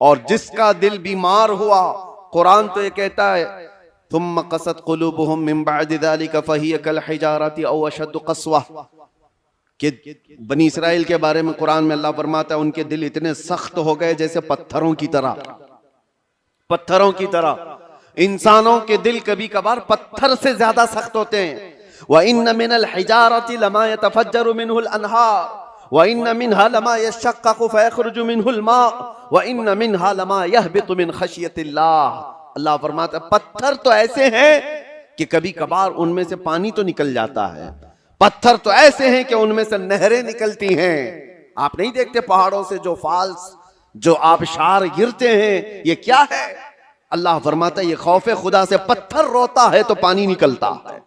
और जिसका दिल बीमार हुआ, कुरान तो ये कहता है थुम्मा क़सत क़ुलूबुहुम मिन बअदि ज़ालिका फ़हिय कल हिजारति औ अशद्दु क़स्वा, कि बनी इसराइल के बारे में कुरान में अल्लाह फरमाता है उनके दिल इतने सख्त हो गए जैसे पत्थरों की तरह। पत्थरों की तरह इंसानों के दिल कभी कभार पत्थर से ज्यादा सख्त होते हैं। व इन्न मिनल हिजारति लमा यतफज्जरु मिनहुल अनहार व इन्न मिनहा लमा यशक्ककु फयखरुजु मिनहुल मा व इन्न मिनहा लमा यहबितु मिन खशियतिल्लाह। अल्लाह फरमाता है पत्थर तो ऐसे हैं कि कभी कभार उनमें से पानी तो निकल जाता है, पत्थर तो ऐसे हैं कि उनमें से नहरें निकलती हैं। आप नहीं देखते पहाड़ों से जो फॉल्स, जो आबशार गिरते हैं, ये क्या है? अल्लाह फरमाता है ये खौफे खुदा से, पत्थर रोता है तो पानी निकलता है,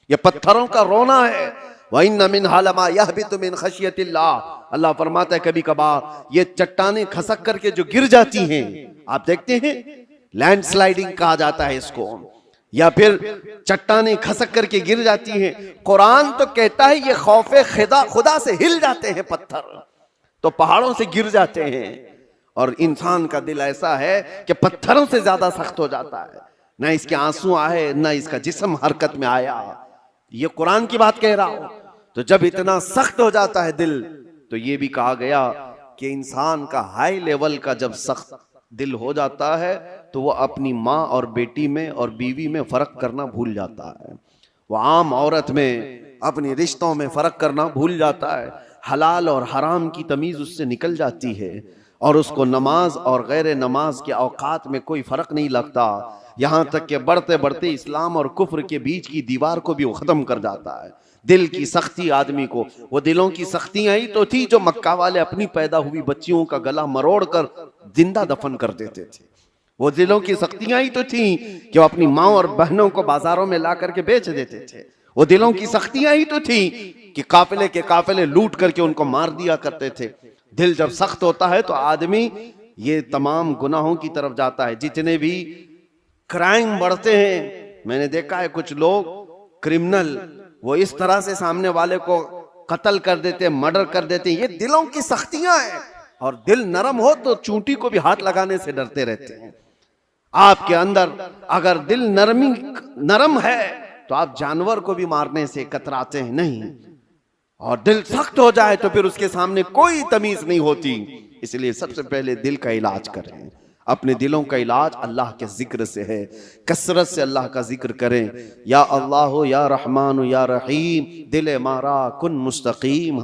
ये पत्थरों का रोना है। व इन्न मिनहा लमा यहबितु मिन खशियतिल्लाह। अल्लाह फरमाता है कभी कभार ये चट्टानें खसक करके जो गिर जाती हैं, आप देखते हैं लैंडस्लाइडिंग कहा जाता है इसको, या फिर चट्टानें खसक करके गिर जाती हैं। कुरान तो कहता है ये खौफे खुदा से हिल जाते हैं पत्थर, तो पहाड़ों से गिर जाते हैं। और इंसान का दिल ऐसा है कि पत्थरों से ज्यादा सख्त हो जाता है, ना इसके आंसू आए ना इसका जिस्म हरकत में आया। ये कुरान की बात कह रहा हूं। तो जब इतना सख्त हो जाता है दिल, तो ये भी कहा गया कि इंसान का हाई लेवल का जब सख्त दिल हो जाता है तो वह अपनी माँ और बेटी में और बीवी में फर्क करना भूल जाता है, वह आम औरत में, अपने रिश्तों में फर्क करना भूल जाता है। हलाल और हराम की तमीज उससे निकल जाती है और उसको नमाज और गैर नमाज के औकात में कोई फर्क नहीं लगता। यहाँ तक कि बढ़ते बढ़ते इस्लाम और कुफ्र के बीच की दीवार को भी वो खत्म कर जाता है। दिल की सख्ती आदमी को, वो दिलों की सख्तियां ही तो थी जो मक्का वाले अपनी पैदा हुई बच्चियों का गला मरोड़ कर जिंदा दफन कर देते थे। वो दिलों की सख्तियां ही तो थी कि वो अपनी माँ और बहनों को बाजारों में ला करके बेच देते थे। वो दिलों की सख्तियां ही तो थी कि काफिले के काफिले लूट करके उनको मार दिया करते थे। दिल जब सख्त होता है तो आदमी ये तमाम गुनाहों की तरफ जाता है। जितने भी क्राइम बढ़ते हैं, मैंने देखा है कुछ लोग क्रिमिनल वो इस तरह से सामने वाले को कत्ल कर देते हैं, मर्डर कर देते हैं। ये दिलों की सख्तियां हैं। और दिल नरम हो तो चूंटी को भी हाथ लगाने से डरते रहते हैं। आपके अंदर अगर दिल नरम है तो आप जानवर को भी मारने से कतराते हैं नहीं, और दिल सख्त हो जाए तो फिर उसके सामने कोई तमीज नहीं होती। इसलिए सबसे पहले दिल का इलाज करें। अपने दिलों का इलाज अल्लाह के जिक्र से है, कसरत से अल्लाह का जिक्र करें। या अल्लाह या रहमान या रहीम, दिल मारा कुन मुस्तकीम।